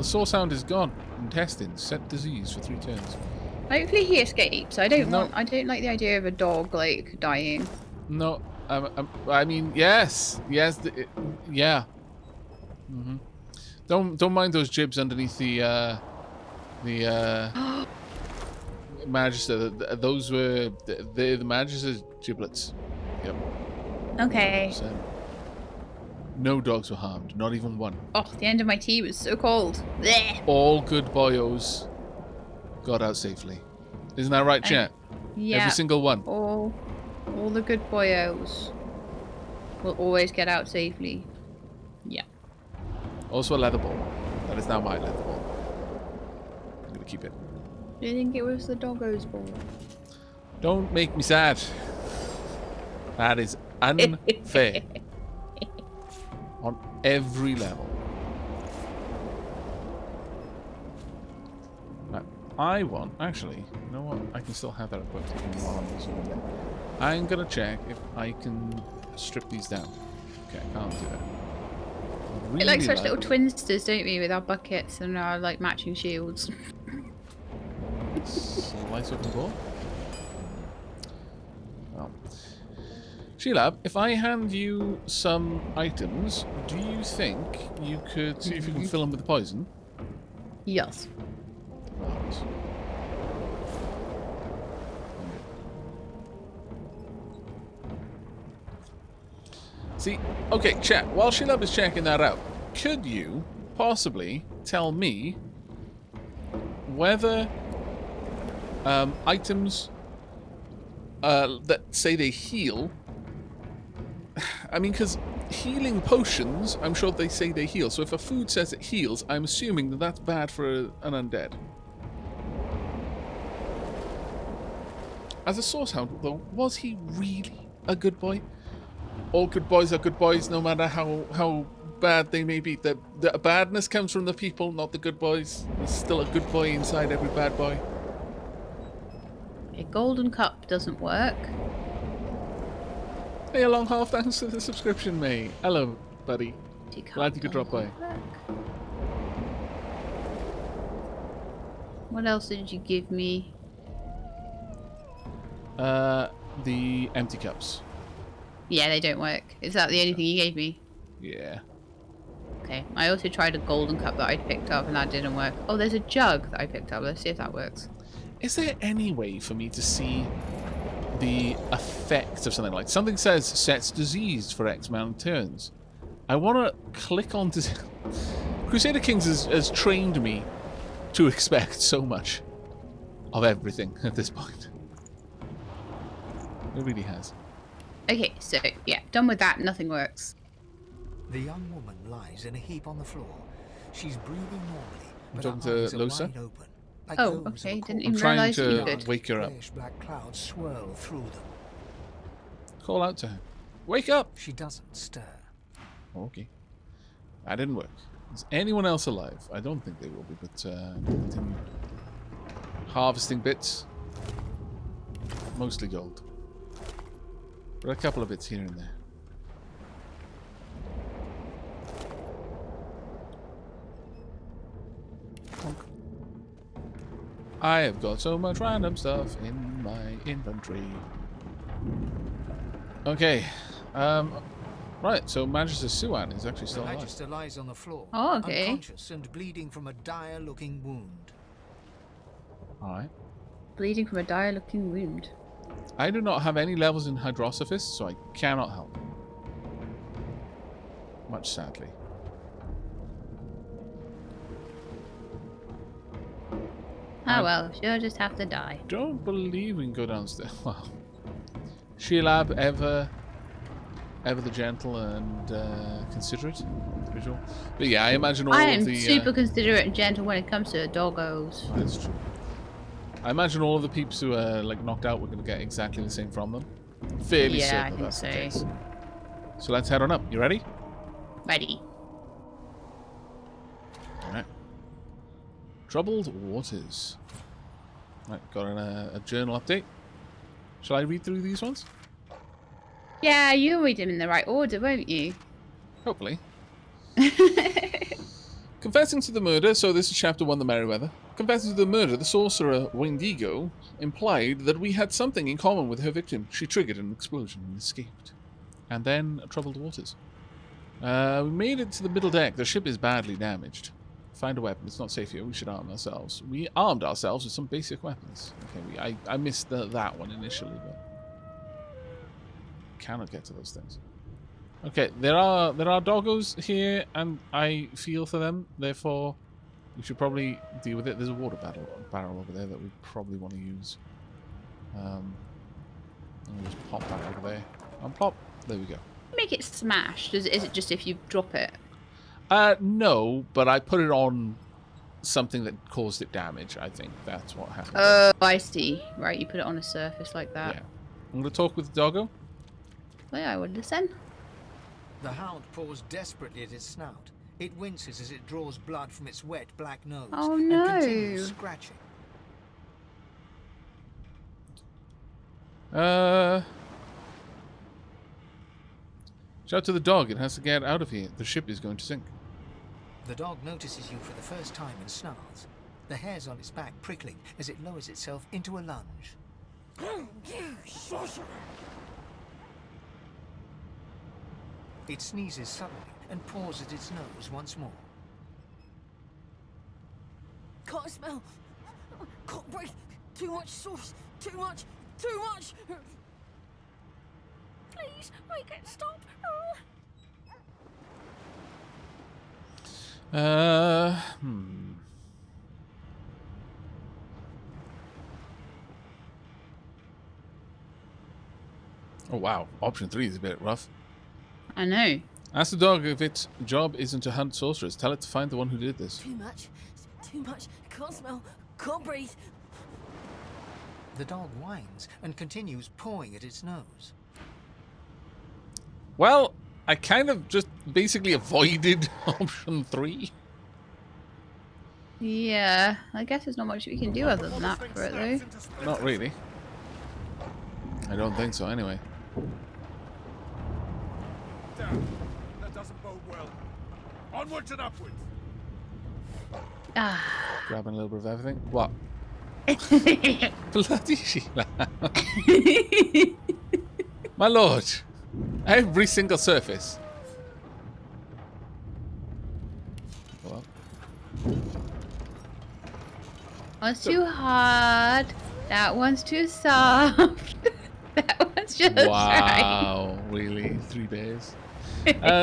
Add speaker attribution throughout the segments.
Speaker 1: the source hound is gone. Intestines. Set disease for 3 turns.
Speaker 2: Hopefully he escapes. I don't like the idea of a dog like dying.
Speaker 1: No, I mean yes, yeah. Don't mind those jibs underneath the Magister. Those were the Magister's giblets. Yep.
Speaker 2: Okay.
Speaker 1: So, no dogs were harmed, not even one.
Speaker 2: Oh, the end of my tea was so cold. Blech.
Speaker 1: All good boyos got out safely. Isn't that right, chat?
Speaker 2: Yeah.
Speaker 1: Every single one.
Speaker 2: All the good boyos will always get out safely. Yeah.
Speaker 1: Also a leather ball. That is now my leather ball. I'm gonna keep it.
Speaker 2: Do you think it was the doggo's ball?
Speaker 1: Don't make me sad. That is unfair. On every level. Now, I want... Actually, you know what? I can still have that equipped while I'm using it. I'm gonna check if I can strip these down. Okay, I can't do that. Really
Speaker 2: We like such little twinsters, don't we, with our buckets and our like matching shields.
Speaker 1: Slice open door. Well, Shelab, if I hand you some items, do you think you could see if you can fill them with the poison?
Speaker 2: Yes.
Speaker 1: Right. See, okay, chat. While Shelab is checking that out, could you possibly tell me whether items that say they heal... I mean, because healing potions, I'm sure they say they heal. So if a food says it heals, I'm assuming that that's bad for an undead. As a source hound, though, was he really a good boy? All good boys are good boys, no matter how bad they may be. The badness comes from the people, not the good boys. There's still a good boy inside every bad boy.
Speaker 2: A golden cup doesn't work.
Speaker 1: Hey, a long half, thanks for the subscription, mate. Hello, buddy. Glad you could drop by.
Speaker 2: What else did you give me?
Speaker 1: The empty cups.
Speaker 2: Yeah, they don't work. Is that the only thing you gave me?
Speaker 1: Yeah.
Speaker 2: Okay. I also tried a golden cup that I picked up and that didn't work. Oh, there's a jug that I picked up. Let's see if that works.
Speaker 1: Is there any way for me to see the effect of something like something says sets disease for X amount of turns? I want to click on Crusader Kings has trained me to expect so much of everything at this point. It really has.
Speaker 2: Okay, so yeah, done with that. Nothing works.
Speaker 3: The young woman lies in a heap on the floor. She's breathing normally, but
Speaker 1: talking
Speaker 3: her eyes
Speaker 1: to
Speaker 3: are
Speaker 1: Losa?
Speaker 3: wide open. Like
Speaker 2: Oh,
Speaker 3: those of
Speaker 2: okay.
Speaker 3: a
Speaker 2: Didn't
Speaker 3: corpse.
Speaker 2: even
Speaker 1: I'm trying
Speaker 2: realise you
Speaker 1: to
Speaker 2: could.
Speaker 1: wake her up.
Speaker 3: Grayish black clouds swirl through them.
Speaker 1: Call out to her. Wake up!
Speaker 3: She doesn't stir.
Speaker 1: Okay. That didn't work. Is anyone else alive? I don't think they will be, but continue. Harvesting bits. Mostly gold. But a couple of bits here and there. I have got so much random stuff in my inventory. Okay. Right, so Magister Suan is actually still
Speaker 3: The
Speaker 1: alive.
Speaker 3: Magister lies on the floor,
Speaker 2: Oh, okay.
Speaker 3: unconscious and bleeding from a dire-looking wound.
Speaker 1: Alright.
Speaker 2: Bleeding from a dire-looking wound.
Speaker 1: I do not have any levels in Hydrosophist, so I cannot help. Much sadly.
Speaker 2: Oh well, she'll just have to die.
Speaker 1: Don't believe we can go downstairs. Wow. Shelab, ever the gentle and considerate individual. But yeah, I imagine all
Speaker 2: I
Speaker 1: of
Speaker 2: am
Speaker 1: the...
Speaker 2: super considerate and gentle when it comes to doggos.
Speaker 1: That's true. I imagine all of the peeps who are like knocked out, we're going to get exactly the same from them. Fairly
Speaker 2: Yeah,
Speaker 1: certain
Speaker 2: I
Speaker 1: that's the
Speaker 2: think
Speaker 1: case.
Speaker 2: so.
Speaker 1: So let's head on up. You ready?
Speaker 2: Ready.
Speaker 1: Alright. Troubled waters. Right, got a journal update. Shall I read through these ones?
Speaker 2: Yeah, you'll read them in the right order, won't you?
Speaker 1: Hopefully. Confessing to the murder, so this is chapter 1, the Merryweather. Confessing to the murder, the sorcerer Wendigo implied that we had something in common with her victim. She triggered an explosion and escaped. And then troubled waters. We made it to the middle deck. The ship is badly damaged. Find a weapon. It's not safe here. We should arm ourselves. We armed ourselves with some basic weapons. Okay, I missed that one initially, but cannot get to those things. Okay, there are doggos here, and I feel for them. Therefore, we should probably deal with it. There's a water barrel over there that we probably want to use. I'll just pop that over there. Unplop. There we go.
Speaker 2: Make it smashed. Is it just if you drop it?
Speaker 1: No, but I put it on something that caused it damage. I think that's what happened.
Speaker 2: Oh, I see. Right, you put it on a surface like that.
Speaker 1: Yeah. I'm going to talk with the doggo.
Speaker 2: Well, yeah, I would listen.
Speaker 3: The hound paws desperately at its snout. It winces as it draws blood from its wet black nose.
Speaker 2: Oh,
Speaker 3: and
Speaker 2: no.
Speaker 3: continues scratching.
Speaker 1: Shout to the dog. It has to get out of here. The ship is going to sink.
Speaker 3: The dog notices you for the first time and snarls. The hairs on its back prickling as it lowers itself into a lunge. It sneezes suddenly and paws at its nose once more.
Speaker 4: Can't smell. Can't breathe. Too much sauce. Too much. Too much. Please, make it stop.
Speaker 1: Oh wow, option 3 is a bit rough.
Speaker 2: I know.
Speaker 1: Ask the dog if its job isn't to hunt sorcerers. Tell it to find the one who did this.
Speaker 4: Too much. Too much. Can't smell. Can't breathe.
Speaker 3: The dog whines and continues pawing at its nose.
Speaker 1: Well, I kind of just basically avoided option 3.
Speaker 2: Yeah, I guess there's not much we can do other than that for it, though.
Speaker 1: Not really. I don't think so, anyway.
Speaker 5: Damn, that doesn't bode well. Onwards and upwards.
Speaker 2: Ah.
Speaker 1: Grabbing a little bit of everything. What? Bloody Sheila. My lord. Every single surface. Well.
Speaker 2: One's too hard. That one's too soft. That one's just right.
Speaker 1: Wow, really? 3 days?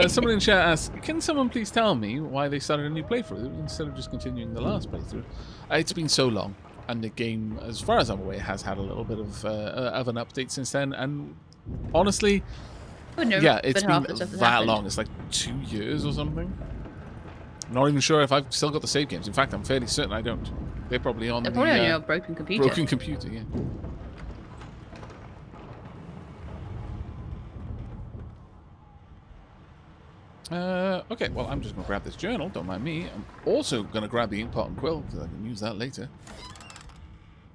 Speaker 1: Someone in chat asked, can someone please tell me why they started a new playthrough instead of just continuing the last playthrough? It's been so long, and the game, as far as I'm aware, has had a little bit of an update since then, and honestly, yeah, it's been that long. It's like 2 years or something. I'm not even sure if I've still got the save games. In fact, I'm fairly certain I don't. They're probably on
Speaker 2: They're probably on your broken computer.
Speaker 1: Broken computer, yeah. Okay, well, I'm just going to grab this journal. Don't mind me. I'm also going to grab the ink pot and quill, because I can use that later.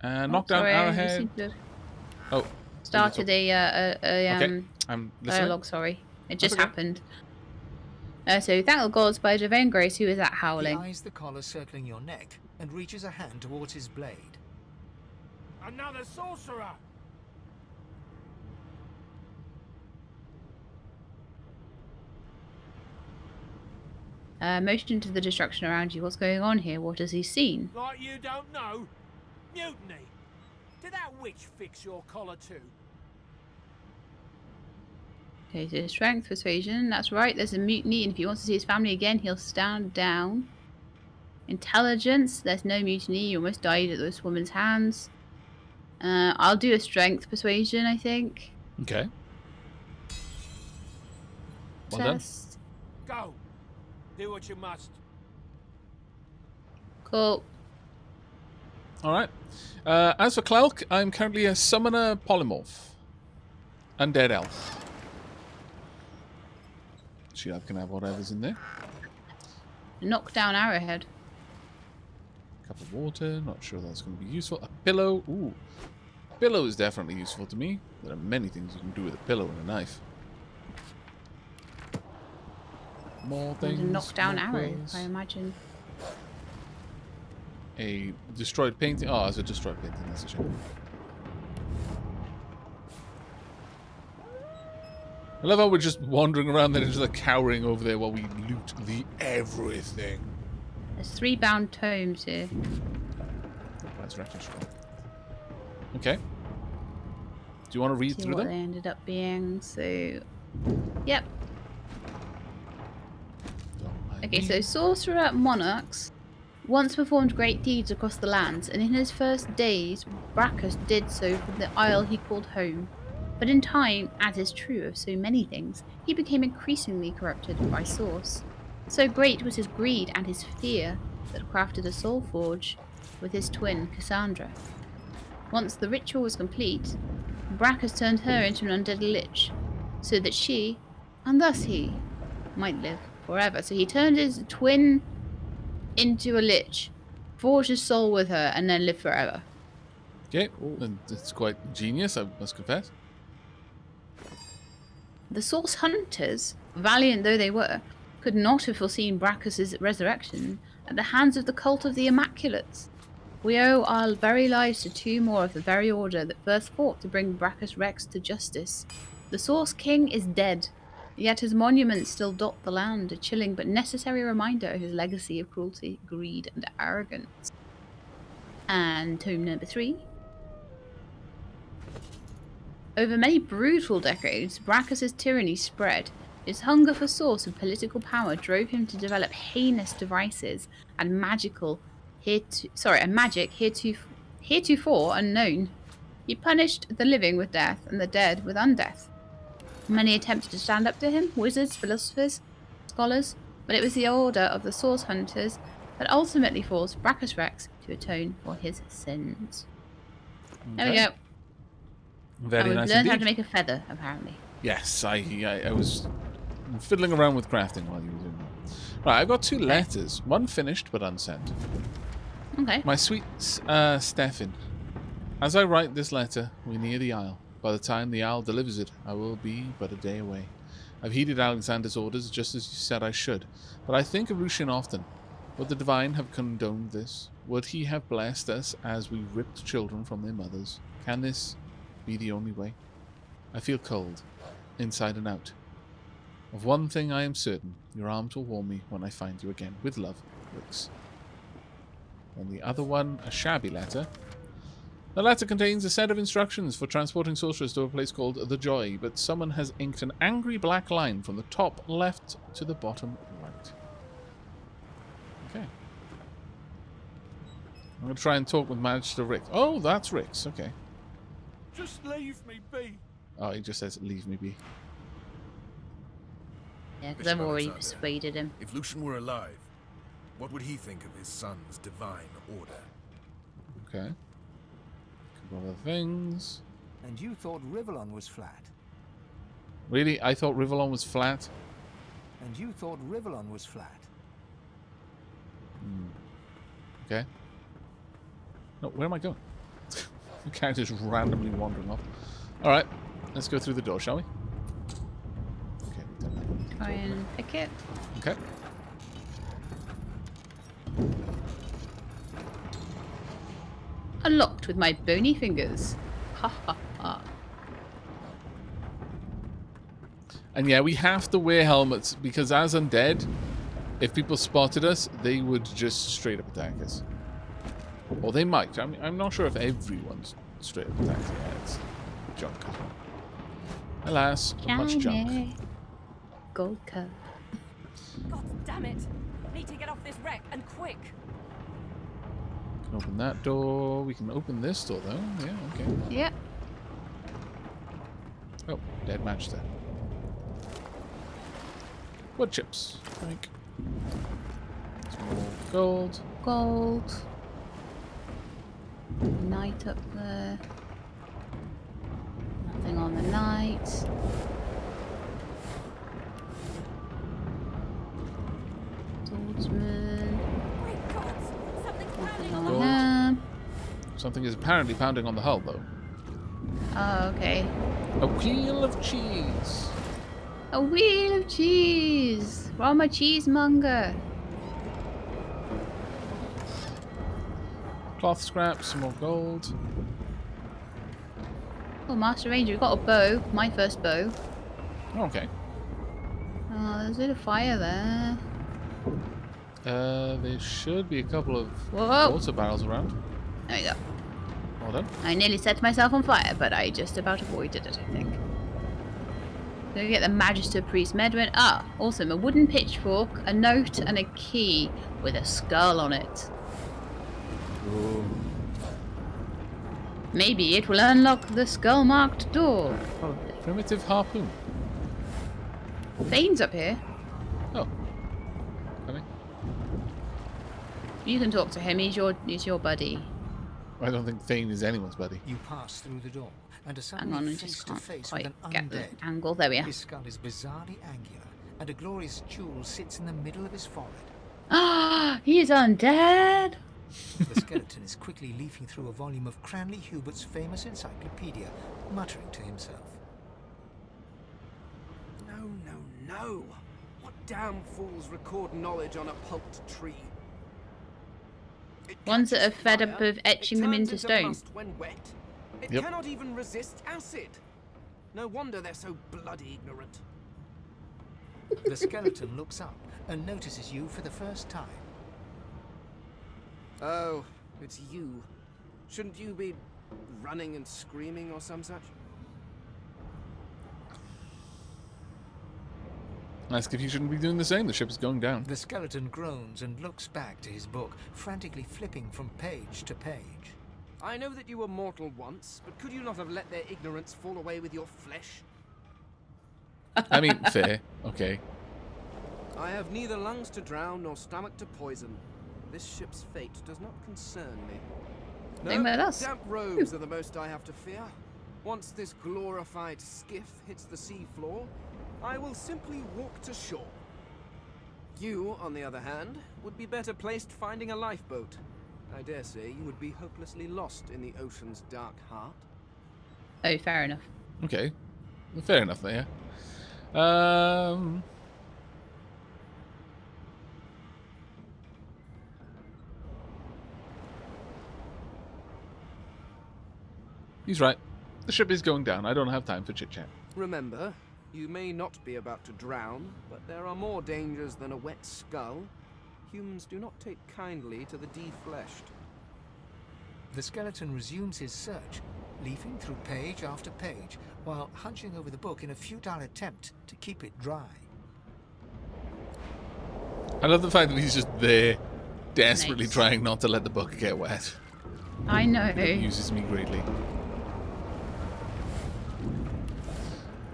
Speaker 1: And knock down arrowhead. Oh.
Speaker 2: Started
Speaker 1: okay, I'm listening.
Speaker 2: dialogue, sorry. It just happened. So, thank the gods by divine grace, who is that howling?
Speaker 3: He eyes the collar circling your neck and reaches a hand towards his blade.
Speaker 5: Another sorcerer.
Speaker 2: Motion to the destruction around you. What's going on here? What has he seen?
Speaker 5: Like you don't know. Mutiny. Did that witch fix your collar too?
Speaker 2: Okay, so strength, persuasion. That's right, there's a mutiny, and if he wants to see his family again, he'll stand down. Intelligence, there's no mutiny. You almost died at this woman's hands. I'll do a strength persuasion, I think.
Speaker 1: Okay. Well done.
Speaker 5: Go. Do what you must.
Speaker 2: Cool.
Speaker 1: Alright. As for Clalk, I'm currently a summoner polymorph. Undead elf. Sheila can have whatever's in there.
Speaker 2: Knock down arrowhead.
Speaker 1: Cup of water, not sure that's going to be useful. A pillow, ooh. Pillow is definitely useful to me. There are many things you can do with a pillow and a knife. More things.
Speaker 2: And a knock down
Speaker 1: more
Speaker 2: arrow,
Speaker 1: quills.
Speaker 2: I imagine.
Speaker 1: a destroyed painting. Oh, it's a destroyed painting. That's a shame. I love how we're just wandering around there, just like cowering over there while we loot the everything.
Speaker 2: There's 3 bound tomes here.
Speaker 1: Resurrection scroll. Okay. Do you want to read
Speaker 2: See
Speaker 1: through
Speaker 2: what
Speaker 1: them?
Speaker 2: they ended up being. So, yep. Okay, so sorcerer monarchs once performed great deeds across the lands, and in his first days, Brachus did so from the isle he called home. But in time, as is true of so many things, he became increasingly corrupted by source. So great was his greed and his fear that crafted a soul forge with his twin, Cassandra. Once the ritual was complete, Brachus turned her into an undead lich, so that she, and thus he, might live forever. So he turned his twin into a lich, forged his soul with her, and then lived forever.
Speaker 1: Okay, and it's quite genius, I must confess.
Speaker 2: The Source Hunters, valiant though they were, could not have foreseen Brachus' resurrection at the hands of the cult of the Immaculates. We owe our very lives to 2 more of the very order that first fought to bring Brachus Rex to justice. The Source King is dead, yet his monuments still dot the land, a chilling but necessary reminder of his legacy of cruelty, greed, and arrogance. And tome number 3. Over many brutal decades, Brachus' tyranny spread. His hunger for source and political power drove him to develop heinous devices and magic heretofore unknown. He punished the living with death and the dead with undeath. Many attempted to stand up to him, wizards, philosophers, scholars, but it was the order of the Source Hunters that ultimately forced Brachus Rex to atone for his sins. There we go.
Speaker 1: Very
Speaker 2: and we've
Speaker 1: nice
Speaker 2: learned how
Speaker 1: indeed.
Speaker 2: to make a feather, apparently.
Speaker 1: Yes, I was fiddling around with crafting while you were doing that. Right, I've got 2 letters. One finished but unsent.
Speaker 2: Okay.
Speaker 1: My sweet Stefan, as I write this letter, we near the isle. By the time the owl delivers it, I will be but a day away. I've heeded Alexander's orders just as you said I should, but I think of Lucian often. Would the divine have condoned this? Would he have blessed us as we ripped children from their mothers? Can this be the only way? I feel cold, inside and out. Of one thing I am certain, your arms will warm me when I find you again. With love, Rix. And the other one, a shabby letter. The letter contains a set of instructions for transporting sorcerers to a place called The Joy, but someone has inked an angry black line from the top left to the bottom right. Okay. I'm going to try and talk with Magister Rix. Oh, that's Rix. Okay.
Speaker 5: Just leave me be.
Speaker 1: Oh, he just says, leave me be.
Speaker 2: Yeah, because
Speaker 6: Bishop
Speaker 2: I've already
Speaker 6: Alexander,
Speaker 2: persuaded him.
Speaker 6: If Lucian were alive, what would he think of his son's divine order?
Speaker 1: Okay. Couple other things.
Speaker 3: And you thought Rivellon was flat.
Speaker 1: Really? I thought Rivellon was flat.
Speaker 3: And you thought Rivellon was flat.
Speaker 1: Okay. No, where am I going? The character's randomly wandering off. Alright, let's go through the door, shall we? Okay, we've done
Speaker 2: Try and pick it.
Speaker 1: that. Okay.
Speaker 2: Unlocked with my bony fingers. Ha ha ha.
Speaker 1: And yeah, we have to wear helmets because as undead, if people spotted us, they would just straight up attack us. Or they might. I mean, I'm not sure if everyone's straight up attacks. Yeah, it's junk as well. Alas, much junk.
Speaker 2: Shiny gold cup.
Speaker 4: God damn it! Need to get off this wreck and quick.
Speaker 1: We can open that door. We can open this door though. Yeah, okay.
Speaker 2: Yep.
Speaker 1: Oh, dead match there. Wood chips. Drink. Some more gold.
Speaker 2: Gold. Knight up there. Nothing on the knight. Swordsman.
Speaker 4: Great gods! Something's
Speaker 2: Nothing
Speaker 4: pounding on
Speaker 1: Gold.
Speaker 2: on him.
Speaker 1: Something is apparently pounding on the hull though.
Speaker 2: Oh, okay.
Speaker 1: A wheel of cheese.
Speaker 2: A wheel of cheese from a cheesemonger.
Speaker 1: Cloth scraps, some more gold.
Speaker 2: Oh, Master Ranger, we've got a bow. My first bow.
Speaker 1: Okay.
Speaker 2: Oh, there's a bit of fire there.
Speaker 1: There should be a couple of
Speaker 2: Whoa.
Speaker 1: water barrels around.
Speaker 2: There we go.
Speaker 1: Well done.
Speaker 2: I nearly set myself on fire, but I just about avoided it, I think. So we get the Magister Priest Medwin. Ah, awesome. A wooden pitchfork, a note, and a key with a skull on it.
Speaker 1: Ooh.
Speaker 2: Maybe it will unlock the skull-marked door. Probably.
Speaker 1: Primitive harpoon.
Speaker 2: Thane's up here.
Speaker 1: Oh. Coming.
Speaker 2: You can talk to him. He's your buddy.
Speaker 1: I don't think Thane is anyone's buddy.
Speaker 3: You pass through the door and are
Speaker 2: Hang on,
Speaker 3: suddenly
Speaker 2: I
Speaker 3: face
Speaker 2: just
Speaker 3: to
Speaker 2: can't
Speaker 3: face with
Speaker 2: quite
Speaker 3: an
Speaker 2: get the
Speaker 3: undead.
Speaker 2: angle. There we are.
Speaker 3: His skull is bizarrely angular, and a glorious jewel sits in the middle of his forehead.
Speaker 2: Ah, he's undead.
Speaker 3: The skeleton is quickly leafing through a volume of Cranley Hubert's famous encyclopedia, muttering to himself.
Speaker 7: No, no, no. What damn fools record knowledge on a pulped tree? It
Speaker 2: Ones that are
Speaker 7: catches
Speaker 2: fed
Speaker 7: fire,
Speaker 2: up of etching
Speaker 7: it
Speaker 2: them
Speaker 7: turns
Speaker 2: into stone.
Speaker 7: Must when wet. It
Speaker 1: Yep.
Speaker 7: cannot even resist acid. No wonder they're so bloody ignorant.
Speaker 3: The skeleton looks up and notices you for the first time.
Speaker 7: Oh, it's you. Shouldn't you be running and screaming or some such?
Speaker 1: Ask if you shouldn't be doing the same. The ship is going down.
Speaker 3: The skeleton groans and looks back to his book, frantically flipping from page to page.
Speaker 7: I know that you were mortal once, but could you not have let their ignorance fall away with your flesh?
Speaker 1: I mean, fair. Okay.
Speaker 7: I have neither lungs to drown nor stomach to poison. This ship's fate does not concern me.
Speaker 2: Same with us.
Speaker 7: Damp robes are the most I have to fear. Once this glorified skiff hits the sea floor, I will simply walk to shore. You, on the other hand, would be better placed finding a lifeboat. I dare say you would be hopelessly lost in the ocean's dark heart.
Speaker 2: Oh, fair enough.
Speaker 1: Okay. Fair enough there. He's right. The ship is going down. I don't have time for chit-chat.
Speaker 7: Remember, you may not be about to drown, but there are more dangers than a wet skull. Humans do not take kindly to the defleshed.
Speaker 3: The skeleton resumes his search, leafing through page after page, while hunching over the book in a futile attempt to keep it dry.
Speaker 1: I love the fact that he's just there, desperately
Speaker 2: Nice.
Speaker 1: trying not to let the book get wet.
Speaker 2: I know.
Speaker 1: It uses me greatly.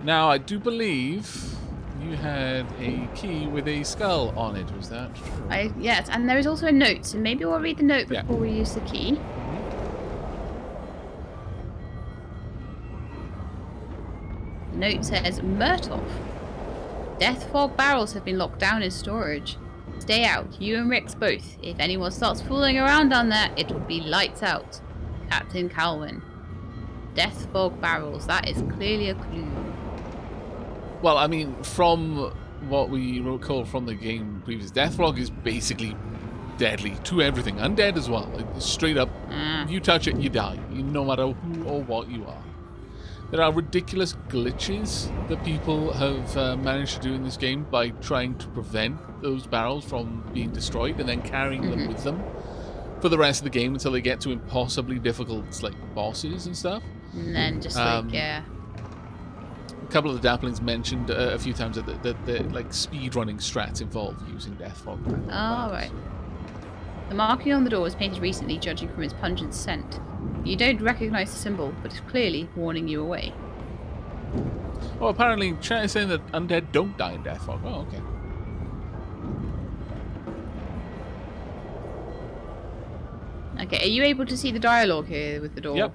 Speaker 1: Now, I do believe you had a key with a skull on it. Was that true?
Speaker 2: Yes, and there is also a note, so maybe we'll read the note
Speaker 1: Yeah.
Speaker 2: before we use the key. The note says, Murtoff. Death fog barrels have been locked down in storage. Stay out, you and Rex both. If anyone starts fooling around down there, it will be lights out. Captain Calwyn. Death fog barrels, that is clearly a clue.
Speaker 1: Well, I mean, from what we recall from the game previous, Deathlog is basically deadly to everything. Undead as well. Like, straight up, if you touch it, you die. No matter who or what you are. There are ridiculous glitches that people have managed to do in this game by trying to prevent those barrels from being destroyed and then carrying them with them for the rest of the game until they get to impossibly difficult like bosses and stuff.
Speaker 2: And then just yeah.
Speaker 1: A couple of the Dapplings mentioned a few times that the like speedrunning strats involve using Deathfog.
Speaker 2: Oh, right. The marking on the door was painted recently, judging from its pungent scent. You don't recognize the symbol, but it's clearly warning you away.
Speaker 1: Well, apparently, chat is saying that undead don't die in Deathfog. Oh, okay.
Speaker 2: Okay, are you able to see the dialogue here with the door?
Speaker 1: Yep.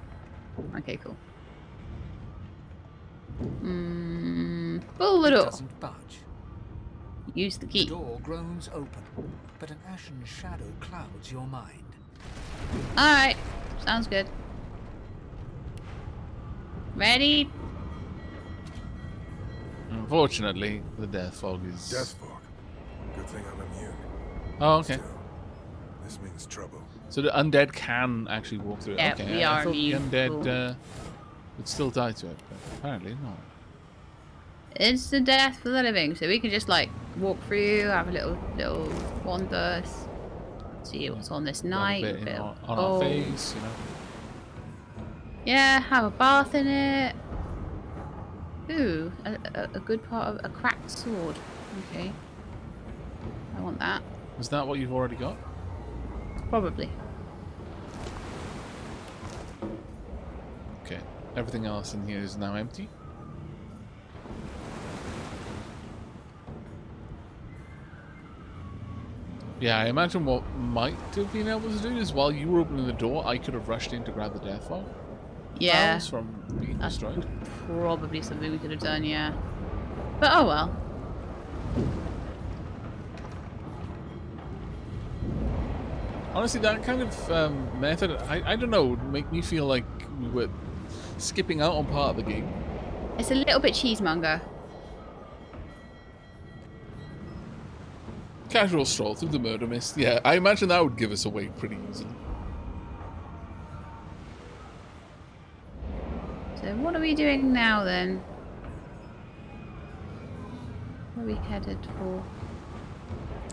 Speaker 2: Okay, cool. Pull the
Speaker 3: It
Speaker 2: door.
Speaker 3: doesn't budge.
Speaker 2: Use the
Speaker 3: The
Speaker 2: key.
Speaker 3: door groans open, but an ashen shadow clouds your mind.
Speaker 2: Alright, sounds good. Ready?
Speaker 1: Unfortunately, the Deathfog is...
Speaker 6: Death fog. Good thing I'm immune.
Speaker 1: Oh, okay.
Speaker 6: Still, this means trouble.
Speaker 1: So the undead can actually walk through it.
Speaker 2: Yeah,
Speaker 1: Okay,
Speaker 2: we
Speaker 1: I
Speaker 2: are
Speaker 1: thought the
Speaker 2: immune.
Speaker 1: undead
Speaker 2: Cool.
Speaker 1: would still die to it, but apparently not.
Speaker 2: Instant death for the living, so we can just like walk through, have a little wander, see what's on this
Speaker 1: Rub a
Speaker 2: night.
Speaker 1: bit
Speaker 2: a bit
Speaker 1: on
Speaker 2: of
Speaker 1: our
Speaker 2: gold.
Speaker 1: face, you know.
Speaker 2: Yeah, have a bath in it. Ooh, a good part of a cracked sword. Okay, I want that.
Speaker 1: Is that what you've already got?
Speaker 2: Probably.
Speaker 1: Okay. Everything else in here is now empty. Yeah, I imagine what might have been able to do is while you were opening the door, I could have rushed in to grab the death fog.
Speaker 2: Yeah,
Speaker 1: Files from being
Speaker 2: that's
Speaker 1: destroyed.
Speaker 2: probably something we could have done. Yeah, but oh well.
Speaker 1: Honestly, that kind of method, I don't know, would make me feel like we were skipping out on part of the game.
Speaker 2: It's a little bit cheesemonger.
Speaker 1: Casual stroll through the murder mist. Yeah, I imagine that would give us away pretty easily.
Speaker 2: So what are we doing now then? Where are we headed for?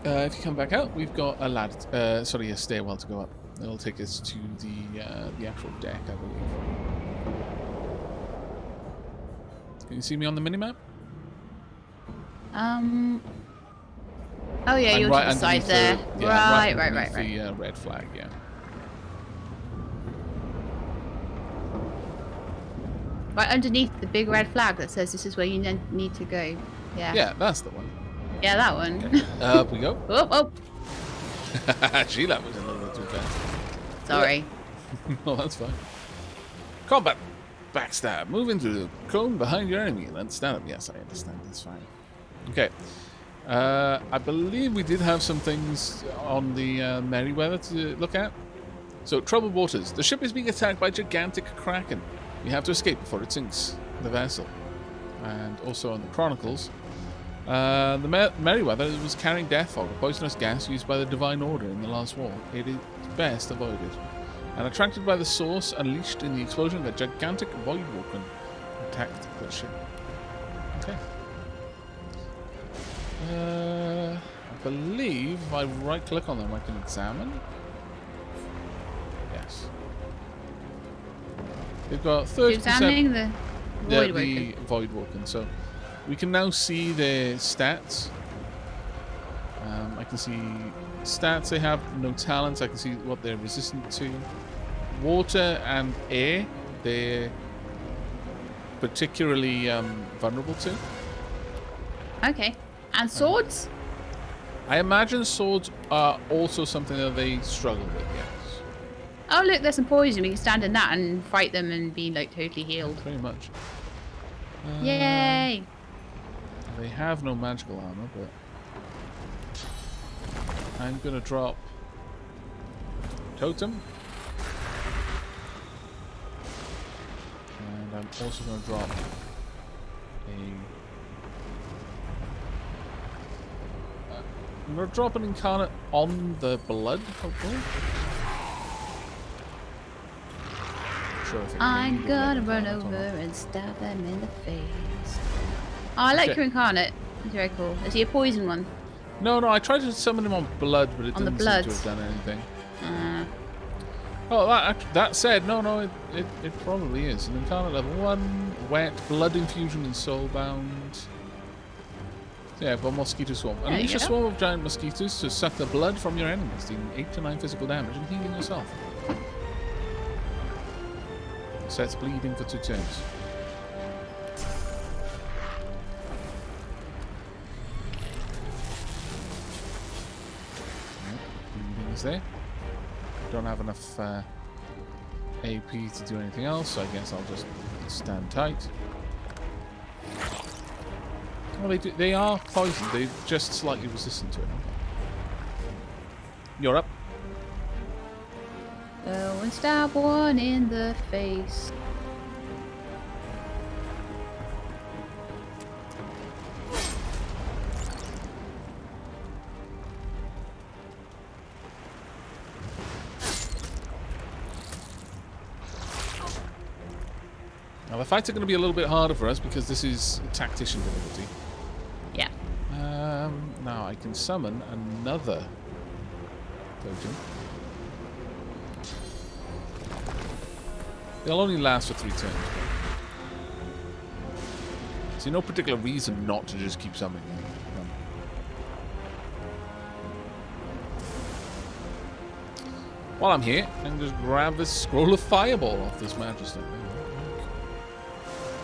Speaker 1: If you come back out, we've got a a stairwell to go up. It'll take us to the actual deck, I believe. Can you see me on the minimap?
Speaker 2: Oh yeah,
Speaker 1: I'm
Speaker 2: you're
Speaker 1: right
Speaker 2: to the side
Speaker 1: underneath
Speaker 2: there.
Speaker 1: right
Speaker 2: Right.
Speaker 1: underneath the red flag, yeah.
Speaker 2: Right underneath the big red flag that says this is where you need to go. Yeah.
Speaker 1: Yeah, that's the one.
Speaker 2: Yeah, that one.
Speaker 1: Okay. Up we go.
Speaker 2: Oh.
Speaker 1: Sheila was a little bit too fast.
Speaker 2: Sorry.
Speaker 1: No, that's fine. Combat. Backstab. Move into the cone behind your enemy. Then stand up. Yes, I understand. That's fine. Okay. I believe we did have some things on the Merryweather to look at. So, troubled waters. The ship is being attacked by a gigantic kraken. We have to escape before it sinks the vessel. And also on the Chronicles, the Merryweather was carrying death fog, a poisonous gas used by the Divine Order in the Last War. It is best avoided. And attracted by the source unleashed in the explosion, the gigantic void walker attacked the ship. Okay. I believe if I right-click on them, I can examine. Yes. We've got 30%.
Speaker 2: Examining the void
Speaker 1: The void walking. So we can now see their stats. I can see stats they have, no talents. I can see what they're resistant to. Water and air, they're particularly vulnerable to.
Speaker 2: Okay. And swords?
Speaker 1: I imagine swords are also something that they struggle with, yes.
Speaker 2: Oh look, there's some poison. We can stand in that and fight them and be like totally healed.
Speaker 1: Pretty much.
Speaker 2: Yay!
Speaker 1: They have no magical armor, but I'm gonna drop Totem. And I'm also gonna drop I'm gonna drop an incarnate on the blood, hopefully. Sure if it
Speaker 2: I'm
Speaker 1: can
Speaker 2: gonna
Speaker 1: be
Speaker 2: run
Speaker 1: incarnate or
Speaker 2: over
Speaker 1: not.
Speaker 2: and stab them in the face. Oh, I like
Speaker 1: Okay.
Speaker 2: your incarnate. He's very cool. Is he a poison one?
Speaker 1: No, I tried to summon him on blood, but it
Speaker 2: On the
Speaker 1: didn't seem to
Speaker 2: bloods.
Speaker 1: have done anything.
Speaker 2: Uh,
Speaker 1: Oh, that said, no, it probably is. An incarnate level 1, wet, blood infusion and soulbound. So yeah, I've got mosquito swarm.
Speaker 2: There you
Speaker 1: Unleash a
Speaker 2: go.
Speaker 1: swarm of giant mosquitoes to suck the blood from your enemies, dealing 8 to 9 physical damage and healing yourself. Sets bleeding for 2 turns. Bleeding is there. Don't have enough AP to do anything else, so I guess I'll just stand tight. Well, they are poisoned. They're just slightly resistant to it. You're up.
Speaker 2: go and stab one in the face.
Speaker 1: fights are going to be a little bit harder for us because this is tactician difficulty.
Speaker 2: Yeah.
Speaker 1: Now I can summon another totem. They'll only last for 3 turns. See, no particular reason not to just keep summoning them. While I'm here, I can just grab this scroll of fireball off this magister.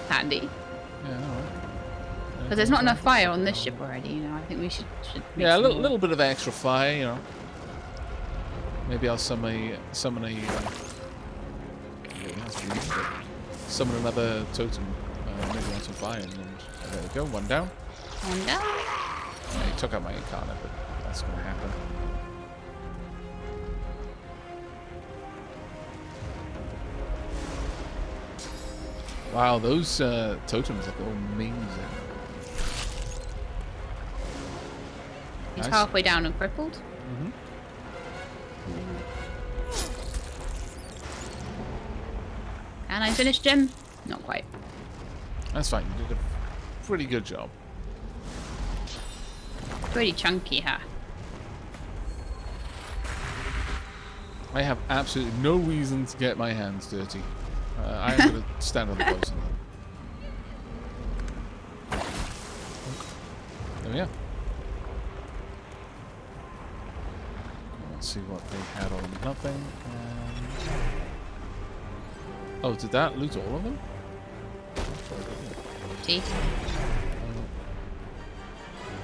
Speaker 2: Handy.
Speaker 1: Yeah, alright.
Speaker 2: Because there's not enough fire on this ship already, you know. I think we should make
Speaker 1: Yeah, a
Speaker 2: some more.
Speaker 1: little bit of extra fire, you know. Maybe I'll summon that's rude, but summon another totem. Maybe on some fire. And there we go, one down.
Speaker 2: One down.
Speaker 1: Yeah, he took out my incarnate, but that's going to happen. Wow, those totems look amazing.
Speaker 2: He's
Speaker 1: Nice.
Speaker 2: halfway down and crippled.
Speaker 1: Mm-hmm.
Speaker 2: And I finished him. Not quite.
Speaker 1: That's fine. You did a pretty good job.
Speaker 2: Pretty chunky, huh?
Speaker 1: I have absolutely no reason to get my hands dirty. I'm going to stand on the post. There we are. Let's see what they had on nothing. Oh, did that loot all of them?
Speaker 2: See?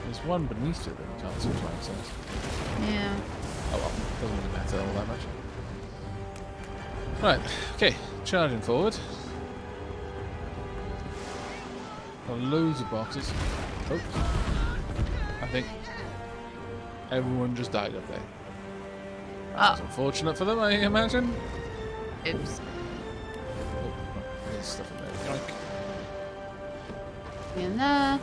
Speaker 1: There's one beneath it that we can't see what it says.
Speaker 2: Yeah.
Speaker 1: Oh well, doesn't really matter all that much. Right, okay, charging forward. Got loads of boxes. Oh, I think everyone just died up there. That's
Speaker 2: Oh,
Speaker 1: unfortunate for them, I imagine.
Speaker 2: oops.
Speaker 1: Oh, there's stuff in there. Yoink.
Speaker 2: In there.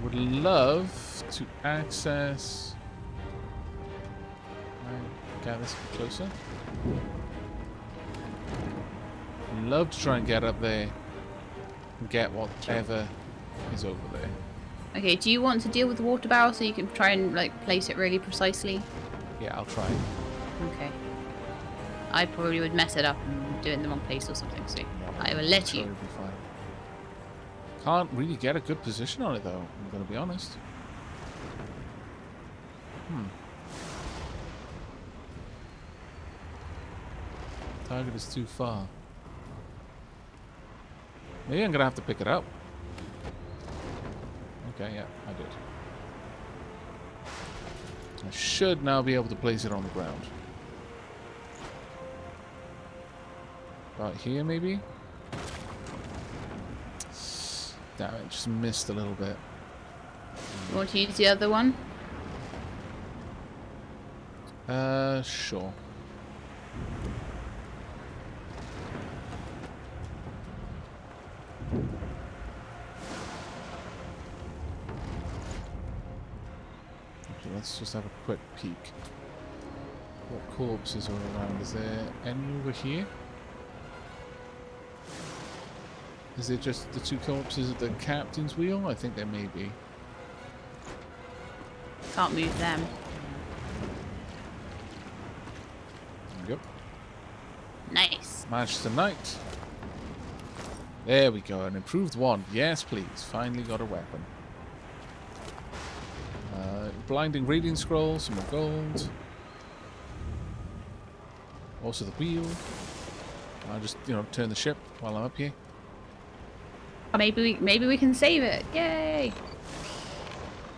Speaker 1: Would love to access. Get this closer. Love to try and get up there and get whatever is over there.
Speaker 2: Okay, do you want to deal with the water barrel so you can try and like place it really precisely?
Speaker 1: Yeah, I'll try.
Speaker 2: Okay. I probably would mess it up and do it in the wrong place or something, so I will let
Speaker 1: Sure,
Speaker 2: you.
Speaker 1: it'll be fine. Can't really get a good position on it though, I'm gonna be honest. Target is too far. Maybe I'm gonna have to pick it up. Okay, yeah, I did. I should now be able to place it on the ground. About here, maybe? Damn it, just missed a little bit.
Speaker 2: You want to use the other one?
Speaker 1: Sure. Okay, let's just have a quick peek. What corpses are around? Is there any over here? Is it just the 2 corpses at the captain's wheel? I think there may be.
Speaker 2: Can't move them.
Speaker 1: Yep.
Speaker 2: Nice.
Speaker 1: Manchester Knight. There we go. An improved wand. Yes, please. Finally got a weapon. Blinding Radiant Scroll. Some more gold. Also the wheel. I'll just, turn the ship while I'm up here.
Speaker 2: Or maybe we can save it. Yay!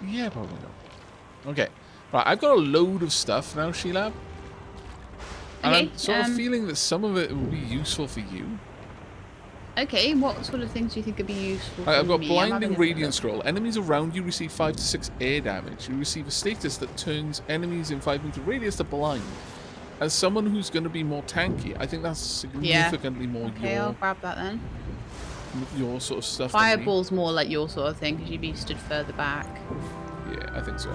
Speaker 1: Yeah, probably not. Okay. Right, I've got a load of stuff now, Shelab. And
Speaker 2: Okay,
Speaker 1: I'm sort of feeling that some of it will be useful for you.
Speaker 2: Okay, what sort of things do you think would be useful for
Speaker 1: I've got
Speaker 2: me?
Speaker 1: Blinding Radiant Scroll. Enemies around you receive 5 to 6 air damage. You receive a status that turns enemies in 5 meter radius to blind. As someone who's going to be more tanky, I think that's significantly more
Speaker 2: Okay, I'll grab that then.
Speaker 1: your sort of stuff. than me.
Speaker 2: Fireball's more like your sort of thing because you'd be stood further back.
Speaker 1: Yeah, I think so.